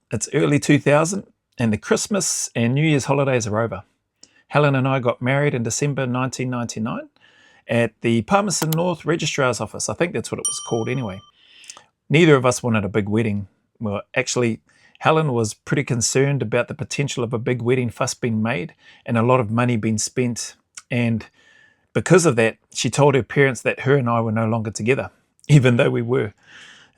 It's early 2000 and the Christmas and New Year's holidays are over. Helen and I got married in December 1999 at the Palmerston North Registrar's Office. I think that's what it was called anyway. Neither of us wanted a big wedding. Well, actually, Helen was pretty concerned about the potential of a big wedding fuss being made and a lot of money being spent. And because of that, she told her parents that her and I were no longer together, even though we were.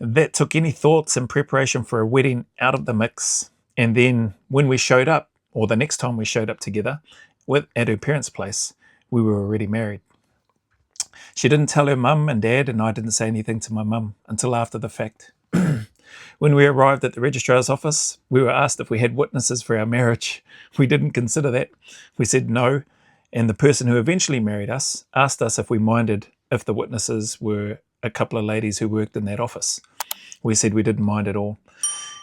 That took any thoughts and preparation for a wedding out of the mix. And then when we showed up, or the next time we showed up together at her parents' place, we were already married. She didn't tell her mum and dad, and I didn't say anything to my mum until after the fact. When we arrived at the registrar's office, we were asked if we had witnesses for our marriage. We didn't consider that. We said no, and the person who eventually married us asked us if we minded if the witnesses were a couple of ladies who worked in that office. We said we didn't mind at all.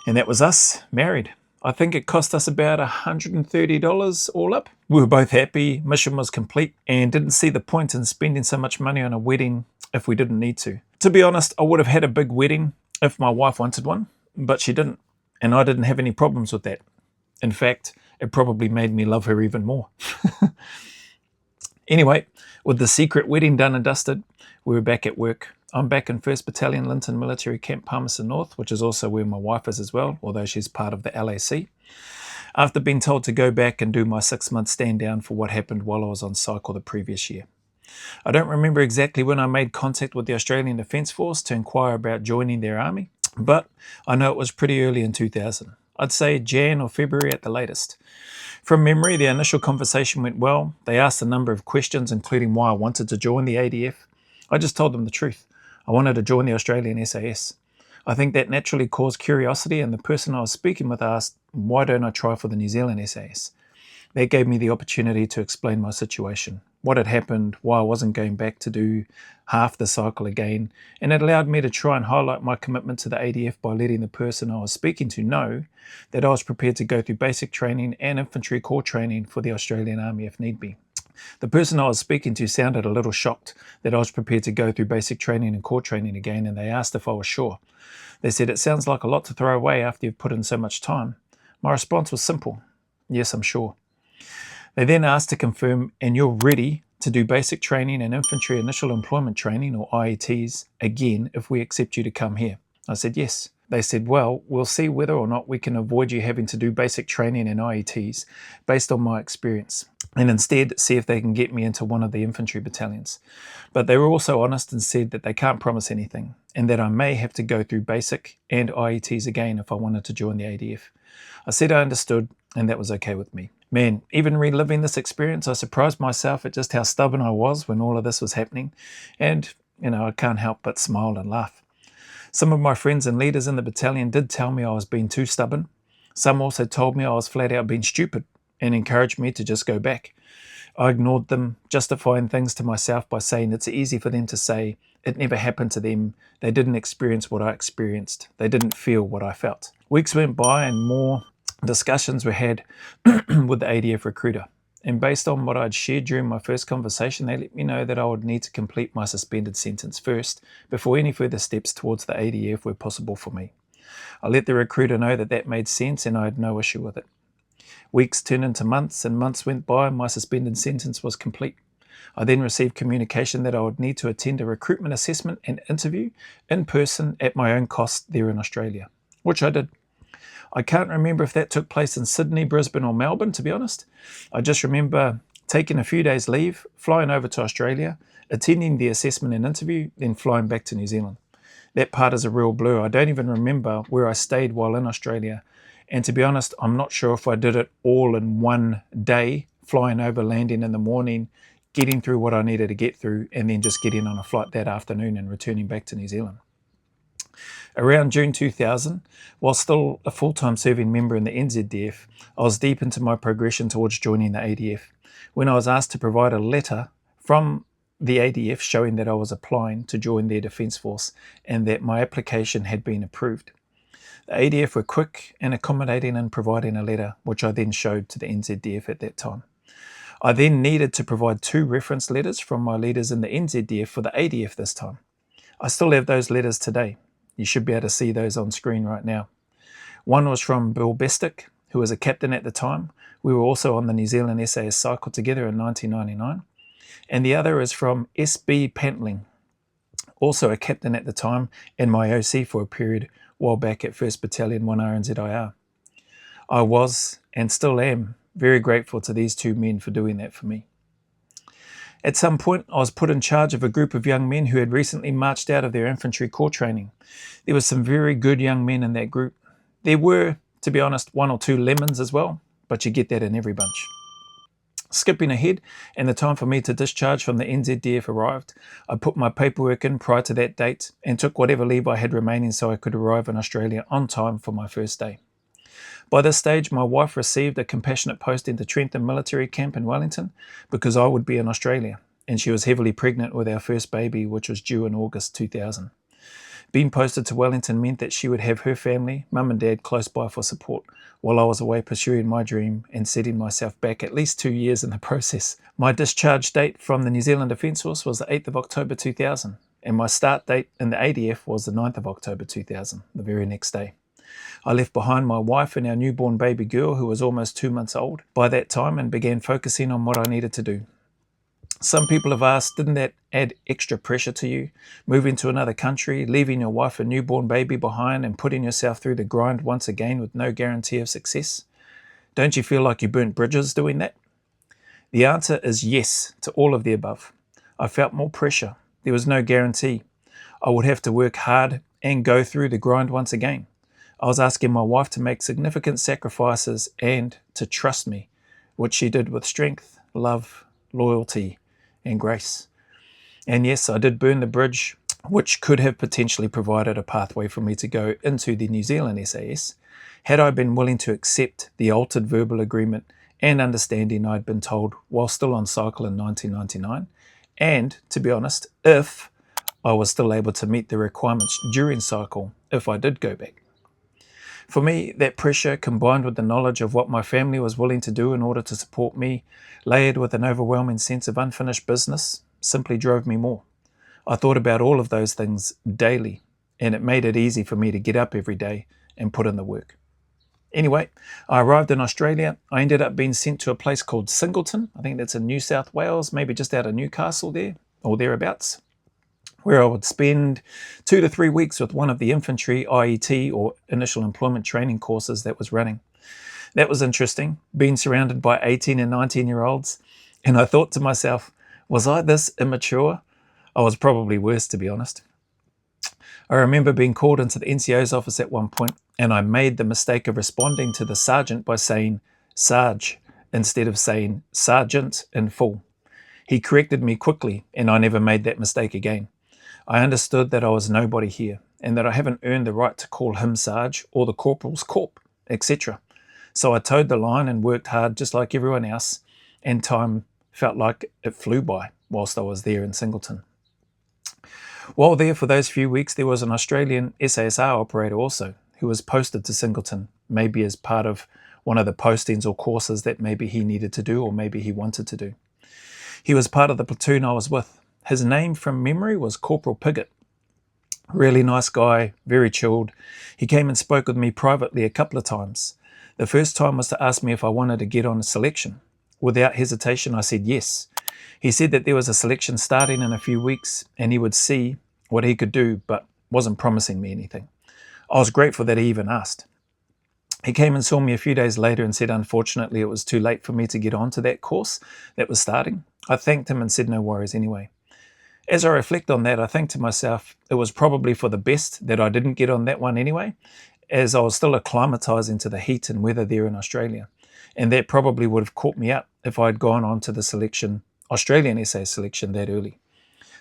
And that was us, married. I think it cost us about $130 all up. We were both happy, mission was complete, and didn't see the point in spending so much money on a wedding if we didn't need to. To be honest, I would have had a big wedding if my wife wanted one, but she didn't, and I didn't have any problems with that. In fact, it probably made me love her even more. Anyway, with the secret wedding done and dusted, we were back at work. I'm back in 1st Battalion Linton Military Camp Palmerston North, which is also where my wife is as well, although she's part of the LAC. After being told to go back and do my 6-month stand down for what happened while I was on cycle the previous year. I don't remember exactly when I made contact with the Australian Defence Force to inquire about joining their army, but I know it was pretty early in 2000. I'd say Jan or February at the latest. From memory, the initial conversation went well. They asked a number of questions, including why I wanted to join the ADF. I just told them the truth. I wanted to join the Australian SAS. I think that naturally caused curiosity, and the person I was speaking with asked, why don't I try for the New Zealand SAS? That gave me the opportunity to explain my situation, what had happened, why I wasn't going back to do half the cycle again, and it allowed me to try and highlight my commitment to the ADF by letting the person I was speaking to know that I was prepared to go through basic training and infantry corps training for the Australian Army if need be. The person I was speaking to sounded a little shocked that I was prepared to go through basic training and corps training again, and they asked if I was sure. They said, it sounds like a lot to throw away after you've put in so much time. My response was simple, yes, I'm sure. They then asked to confirm, and you're ready to do basic training and infantry initial employment training, or IETs, again if we accept you to come here. I said yes. They said, well, we'll see whether or not we can avoid you having to do basic training and IETs based on my experience, and instead see if they can get me into one of the infantry battalions. But they were also honest and said that they can't promise anything, and that I may have to go through basic and IETs again if I wanted to join the ADF. I said I understood, and that was okay with me. Man, even reliving this experience, I surprised myself at just how stubborn I was when all of this was happening, and, I can't help but smile and laugh. Some of my friends and leaders in the battalion did tell me I was being too stubborn. Some also told me I was flat out being stupid and encouraged me to just go back. I ignored them, justifying things to myself by saying it's easy for them to say it never happened to them. They didn't experience what I experienced. They didn't feel what I felt. Weeks went by and more discussions were had with the ADF recruiter. And based on what I'd shared during my first conversation, they let me know that I would need to complete my suspended sentence first before any further steps towards the ADF were possible for me. I let the recruiter know that that made sense and I had no issue with it. Weeks turned into months and months went by and my suspended sentence was complete. I then received communication that I would need to attend a recruitment assessment and interview in person at my own cost there in Australia, which I did. I can't remember if that took place in Sydney, Brisbane or Melbourne, to be honest. I just remember taking a few days leave, flying over to Australia, attending the assessment and interview, then flying back to New Zealand. That part is a real blur. I don't even remember where I stayed while in Australia. And to be honest, I'm not sure if I did it all in one day, flying over, landing in the morning, getting through what I needed to get through, and then just getting on a flight that afternoon and returning back to New Zealand. Around June 2000, while still a full-time serving member in the NZDF, I was deep into my progression towards joining the ADF when I was asked to provide a letter from the ADF showing that I was applying to join their Defence Force and that my application had been approved. The ADF were quick and accommodating in providing a letter, which I then showed to the NZDF at that time. I then needed to provide 2 reference letters from my leaders in the NZDF for the ADF this time. I still have those letters today. You should be able to see those on screen right now. One was from Bill Bestick, who was a captain at the time. We were also on the New Zealand SAS cycle together in 1999. And the other is from SB Pantling, also a captain at the time and my OC for a period while back at 1st Battalion 1R NZIR. I was, and still am, very grateful to these two men for doing that for me. At some point, I was put in charge of a group of young men who had recently marched out of their infantry corps training. There were some very good young men in that group. There were, to be honest, one or two lemons as well, but you get that in every bunch. Skipping ahead, and the time for me to discharge from the NZDF arrived, I put my paperwork in prior to that date and took whatever leave I had remaining so I could arrive in Australia on time for my first day. By this stage, my wife received a compassionate posting to Trentham military camp in Wellington because I would be in Australia, and she was heavily pregnant with our first baby, which was due in August 2000. Being posted to Wellington meant that she would have her family, mum and dad, close by for support, while I was away pursuing my dream and setting myself back at least 2 years in the process. My discharge date from the New Zealand Defence Force was the 8th of October 2000, and my start date in the ADF was the 9th of October 2000, the very next day. I left behind my wife and our newborn baby girl, who was almost 2 months old by that time, and began focusing on what I needed to do. Some people have asked, didn't that add extra pressure to you? Moving to another country, leaving your wife and newborn baby behind and putting yourself through the grind once again with no guarantee of success? Don't you feel like you burnt bridges doing that? The answer is yes to all of the above. I felt more pressure. There was no guarantee. I would have to work hard and go through the grind once again. I was asking my wife to make significant sacrifices and to trust me, which she did with strength, love, loyalty, and grace. And yes, I did burn the bridge, which could have potentially provided a pathway for me to go into the New Zealand SAS, had I been willing to accept the altered verbal agreement and understanding I'd been told while still on cycle in 1999, and, to be honest, if I was still able to meet the requirements during cycle if I did go back. For me, that pressure, combined with the knowledge of what my family was willing to do in order to support me, layered with an overwhelming sense of unfinished business, simply drove me more. I thought about all of those things daily, and it made it easy for me to get up every day and put in the work. Anyway, I arrived in Australia. I ended up being sent to a place called Singleton. I think that's in New South Wales, maybe just out of Newcastle there, or thereabouts, where I would spend 2 to 3 weeks with one of the infantry IET or initial employment training courses that was running. That was interesting, being surrounded by 18 and 19-year-olds, and I thought to myself, was I this immature? I was probably worse, to be honest. I remember being called into the NCO's office at one point, and I made the mistake of responding to the sergeant by saying Sarge instead of saying Sergeant in full. He corrected me quickly, and I never made that mistake again. I understood that I was nobody here, and that I haven't earned the right to call him Sarge or the corporal's corp, etc. So I towed the line and worked hard just like everyone else, and time felt like it flew by whilst I was there in Singleton. While there for those few weeks, there was an Australian SASR operator also, who was posted to Singleton, maybe as part of one of the postings or courses that maybe he needed to do or maybe he wanted to do. He was part of the platoon I was with. His name from memory was Corporal Piggott. Really nice guy, very chilled. He came and spoke with me privately a couple of times. The first time was to ask me if I wanted to get on a selection. Without hesitation, I said yes. He said that there was a selection starting in a few weeks and he would see what he could do, but wasn't promising me anything. I was grateful that he even asked. He came and saw me a few days later and said unfortunately it was too late for me to get onto that course that was starting. I thanked him and said no worries anyway. As I reflect on that, I think to myself, it was probably for the best that I didn't get on that one anyway, as I was still acclimatising to the heat and weather there in Australia. And that probably would have caught me up if I had gone on to the selection, Australian SA selection, that early.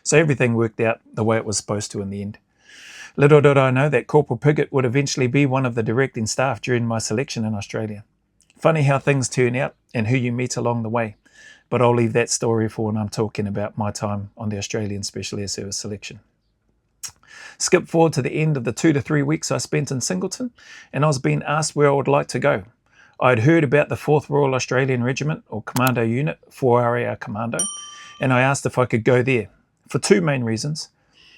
So everything worked out the way it was supposed to in the end. Little did I know that Corporal Piggott would eventually be one of the directing staff during my selection in Australia. Funny how things turn out and who you meet along the way. But I'll leave that story for when I'm talking about my time on the Australian Special Air Service selection. Skip forward to the end of the 2 to 3 weeks I spent in Singleton, and I was being asked where I would like to go. I had heard about the 4th Royal Australian Regiment, or Commando Unit, 4RAR Commando, and I asked if I could go there, for 2 main reasons.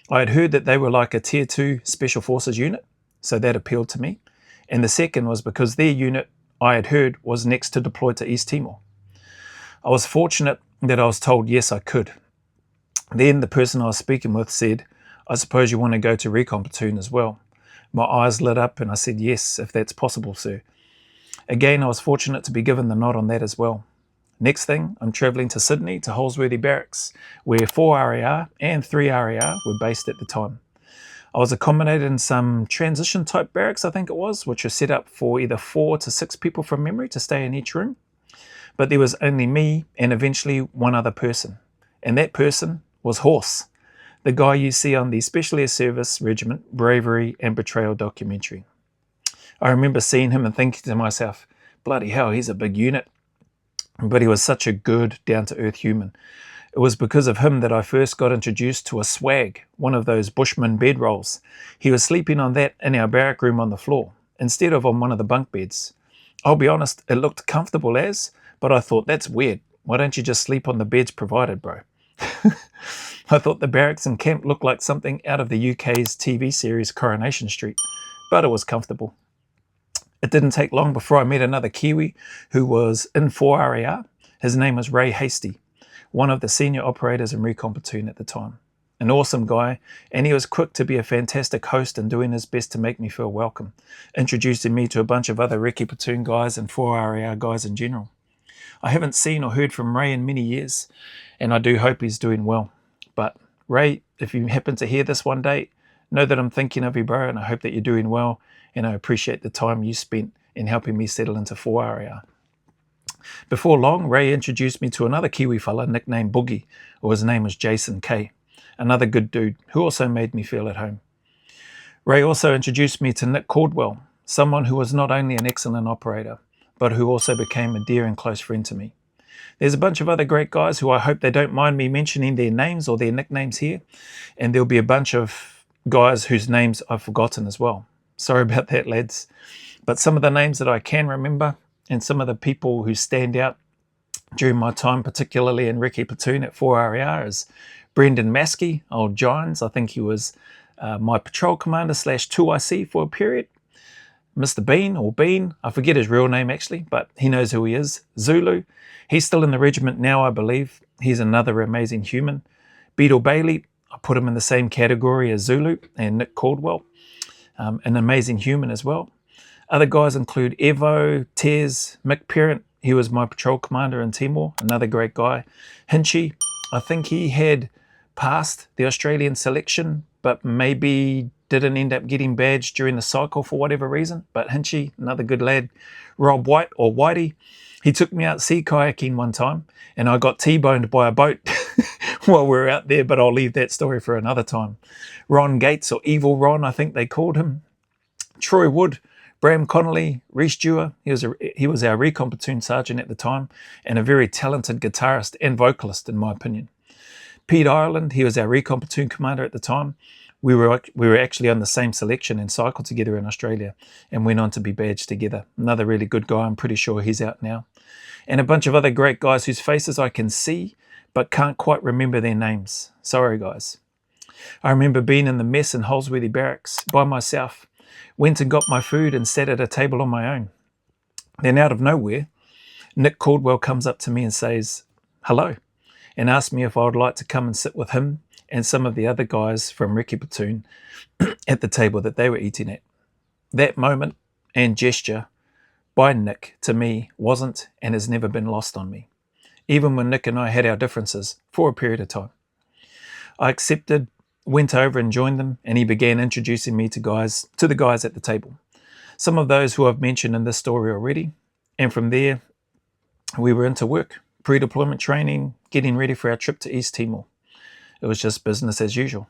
I had heard that they were like a Tier 2 Special Forces unit, so that appealed to me. And the second was because their unit, I had heard, was next to deploy to East Timor. I was fortunate that I was told yes, I could. Then the person I was speaking with said, I suppose you want to go to Recon Platoon as well. My eyes lit up and I said, yes, if that's possible, sir. Again, I was fortunate to be given the nod on that as well. Next thing, I'm travelling to Sydney to Holsworthy Barracks, where 4 RAR and 3 RAR were based at the time. I was accommodated in some transition type barracks, I think it was, which were set up for either 4 to 6 people from memory to stay in each room. But there was only me and eventually one other person. And that person was Horse, the guy you see on the Special Air Service Regiment Bravery and Betrayal documentary. I remember seeing him and thinking to myself, bloody hell, he's a big unit. But he was such a good, down-to-earth human. It was because of him that I first got introduced to a swag, one of those Bushman bedrolls. He was sleeping on that in our barrack room on the floor, instead of on one of the bunk beds. I'll be honest, it looked comfortable but I thought, that's weird. Why don't you just sleep on the beds provided, bro? I thought the barracks and camp looked like something out of the UK's TV series Coronation Street, but it was comfortable. It didn't take long before I met another Kiwi who was in 4 RAR. His name was Ray Hasty, one of the senior operators in Recon Platoon at the time. An awesome guy, and he was quick to be a fantastic host and doing his best to make me feel welcome, introducing me to a bunch of other Recce Platoon guys and 4 RAR guys in general. I haven't seen or heard from Ray in many years, and I do hope he's doing well. But Ray, if you happen to hear this one day, know that I'm thinking of you, bro, and I hope that you're doing well, and I appreciate the time you spent in helping me settle into 4 RAR. Before long, Ray introduced me to another Kiwi fella nicknamed Boogie, or his name was Jason K, another good dude who also made me feel at home. Ray also introduced me to Nick Caldwell, someone who was not only an excellent operator, but who also became a dear and close friend to me. There's a bunch of other great guys who I hope they don't mind me mentioning their names or their nicknames here, and there'll be a bunch of guys whose names I've forgotten as well. Sorry about that, lads. But some of the names that I can remember and some of the people who stand out during my time, particularly in Recce Platoon at 4 RAR, is Brendan Maskey, old Giants. I think he was my patrol commander / 2IC for a period. Mr. Bean, or Bean, I forget his real name actually, but he knows who he is. Zulu, he's still in the regiment now, I believe. He's another amazing human. Beetle Bailey, I put him in the same category as Zulu and Nick Caldwell, an amazing human as well. Other guys include Evo, Tez, Mick Parent, he was my patrol commander in Timor, another great guy. Hinchy, I think he had passed the Australian selection, but maybe didn't end up getting badged during the cycle for whatever reason. But Hinchy, another good lad. Rob White, or Whitey, he took me out sea kayaking one time and I got T-boned by a boat while we were out there, but I'll leave that story for another time. Ron Gates, or Evil Ron, I think they called him. Troy Wood, Bram Connolly, Reece Dewar, he was our Recon Platoon sergeant at the time and a very talented guitarist and vocalist in my opinion. Pete Ireland, he was our Recon Platoon commander at the time. We were actually on the same selection and cycled together in Australia and went on to be badged together. Another really good guy, I'm pretty sure he's out now. And a bunch of other great guys whose faces I can see but can't quite remember their names. Sorry guys. I remember being in the mess in Holsworthy Barracks by myself, went and got my food and sat at a table on my own. Then out of nowhere, Nick Caldwell comes up to me and says, hello, and asked me if I would like to come and sit with him and some of the other guys from Recce Platoon at the table that they were eating at. That moment and gesture by Nick to me wasn't and has never been lost on me, even when Nick and I had our differences for a period of time. I accepted, went over and joined them, and he began introducing me to the guys at the table. Some of those who I've mentioned in this story already, and from there we were into work, pre-deployment training, getting ready for our trip to East Timor. It was just business as usual.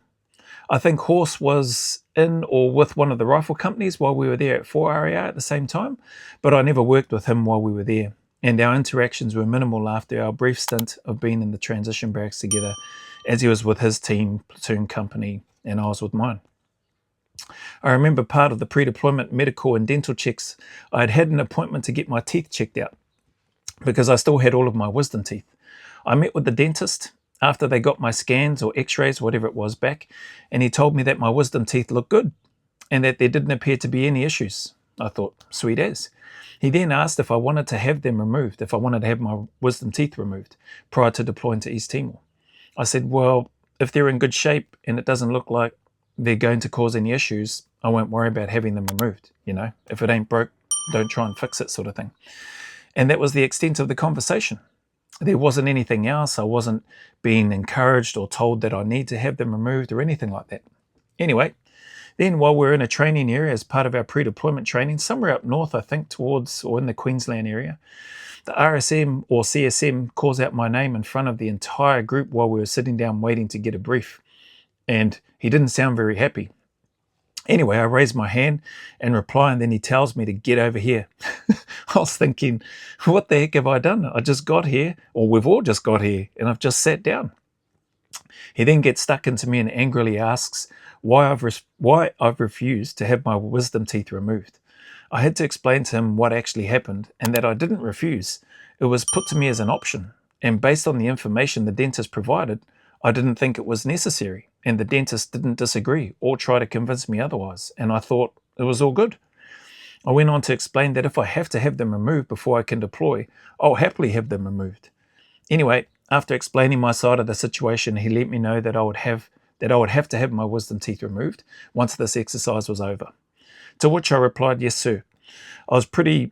I think Horse was in or with one of the rifle companies while we were there at 4 RAR at the same time, but I never worked with him while we were there, and our interactions were minimal after our brief stint of being in the transition barracks together, as he was with his team, platoon company, and I was with mine. I remember part of the pre-deployment medical and dental checks, I had an appointment to get my teeth checked out because I still had all of my wisdom teeth. I met with the dentist after they got my scans or x-rays, whatever it was, back, and he told me that my wisdom teeth looked good and that there didn't appear to be any issues. I thought, sweet as. He then asked if I wanted to have them removed, if I wanted to have my wisdom teeth removed prior to deploying to East Timor. I said, well, if they're in good shape and it doesn't look like they're going to cause any issues, I won't worry about having them removed. If it ain't broke, don't try and fix it, sort of thing. And that was the extent of the conversation. There wasn't anything else. I wasn't being encouraged or told that I need to have them removed or anything like that. Anyway, then while we're in a training area as part of our pre-deployment training, somewhere up north, I think towards or in the Queensland area, the RSM or CSM calls out my name in front of the entire group while we were sitting down waiting to get a brief. And he didn't sound very happy. Anyway, I raised my hand and reply, and then he tells me to get over here. I was thinking, what the heck have I done? I just got here, or we've all just got here, and I've just sat down. He then gets stuck into me and angrily asks why I've refused to have my wisdom teeth removed. I had to explain to him what actually happened and that I didn't refuse. It was put to me as an option, and based on the information the dentist provided, I didn't think it was necessary, and the dentist didn't disagree or try to convince me otherwise, and I thought it was all good. I went on to explain that if I have to have them removed before I can deploy, I'll happily have them removed. Anyway, after explaining my side of the situation, he let me know that I would have to have my wisdom teeth removed once this exercise was over. To which I replied, yes, sir. I was pretty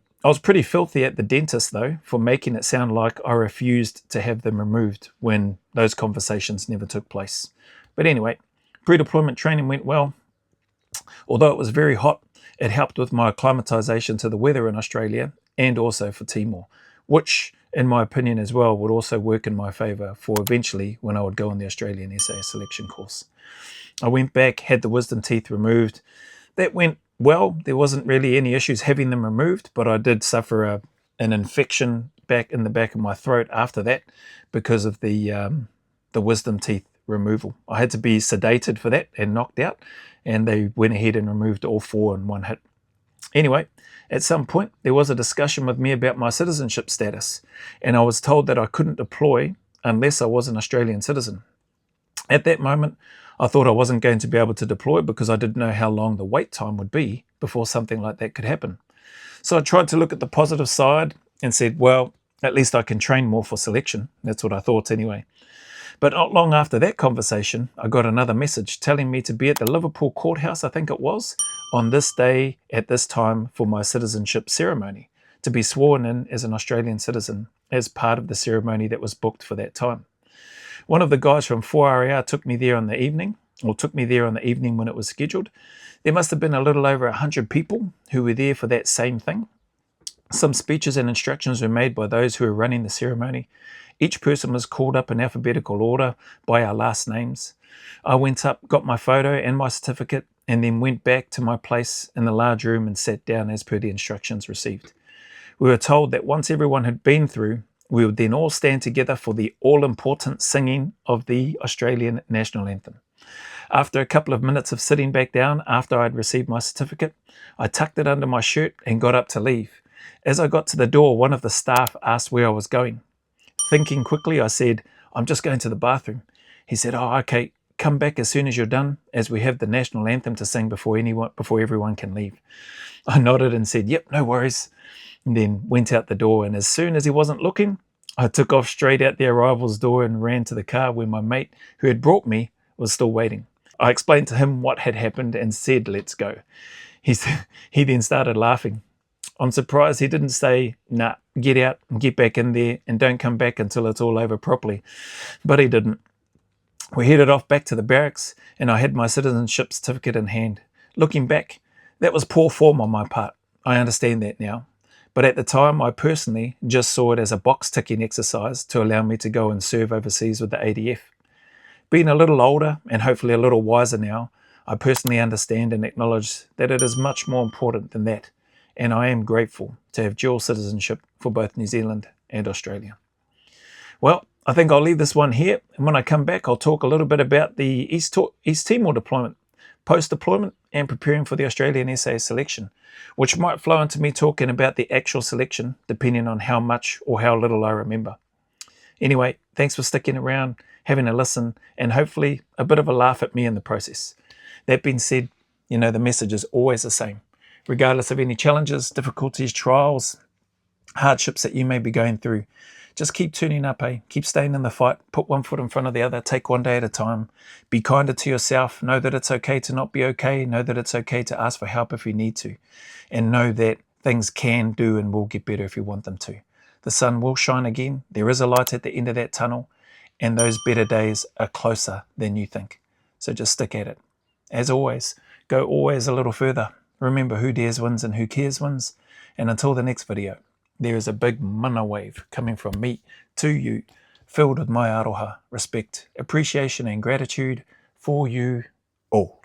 filthy at the dentist, though, for making it sound like I refused to have them removed when those conversations never took place. But anyway, pre-deployment training went well. Although it was very hot, it helped with my acclimatization to the weather in Australia and also for Timor, which, in my opinion as well, would also work in my favour for eventually when I would go on the Australian SAS selection course. I went back, had the wisdom teeth removed. That went well. There wasn't really any issues having them removed, but I did suffer an infection back in the back of my throat after that because of the wisdom teeth removal. I had to be sedated for that and knocked out, and they went ahead and removed all 4 in one hit. Anyway, at some point there was a discussion with me about my citizenship status, and I was told that I couldn't deploy unless I was an Australian citizen. At that moment, I thought I wasn't going to be able to deploy because I didn't know how long the wait time would be before something like that could happen. So I tried to look at the positive side and said, well, at least I can train more for selection. That's what I thought anyway. But not long after that conversation, I got another message telling me to be at the Liverpool courthouse, I think it was, on this day at this time for my citizenship ceremony, to be sworn in as an Australian citizen as part of the ceremony that was booked for that time. One of the guys from 4RAR took me there on the evening when it was scheduled. There must have been a little over 100 people who were there for that same thing. Some speeches and instructions were made by those who were running the ceremony. Each person was called up in alphabetical order by our last names. I went up, got my photo and my certificate, and then went back to my place in the large room and sat down as per the instructions received. We were told that once everyone had been through, we would then all stand together for the all-important singing of the Australian National Anthem. After a couple of minutes of sitting back down after I'd received my certificate, I tucked it under my shirt and got up to leave. As I got to the door, one of the staff asked where I was going. Thinking quickly, I said, I'm just going to the bathroom. He said, oh, okay, come back as soon as you're done, as we have the national anthem to sing before everyone can leave. I nodded and said, yep, no worries, and then went out the door, and as soon as he wasn't looking, I took off straight out the arrivals door and ran to the car where my mate who had brought me was still waiting. I explained to him what had happened and said, let's go. He then started laughing. I'm surprised he didn't say, nah, get out and get back in there and don't come back until it's all over properly. But he didn't. We headed off back to the barracks and I had my citizenship certificate in hand. Looking back, that was poor form on my part. I understand that now. But at the time, I personally just saw it as a box-ticking exercise to allow me to go and serve overseas with the ADF. Being a little older and hopefully a little wiser now, I personally understand and acknowledge that it is much more important than that. And I am grateful to have dual citizenship for both New Zealand and Australia. Well, I think I'll leave this one here, and when I come back I'll talk a little bit about the East Timor deployment, post-deployment and preparing for the Australian SAS selection, which might flow into me talking about the actual selection depending on how much or how little I remember. Anyway, thanks for sticking around, having a listen, and hopefully a bit of a laugh at me in the process. That being said, the message is always the same. Regardless of any challenges, difficulties, trials, hardships that you may be going through, just keep turning up, Keep staying in the fight. Put one foot in front of the other. Take one day at a time. Be kinder to yourself. Know that it's okay to not be okay. Know that it's okay to ask for help if you need to. And know that things can do and will get better if you want them to. The sun will shine again. There is a light at the end of that tunnel. And those better days are closer than you think. So just stick at it. As always, go always a little further. Remember, who dares wins and who cares wins. And until the next video, there is a big mana wave coming from me to you, filled with my aroha, respect, appreciation and gratitude for you all.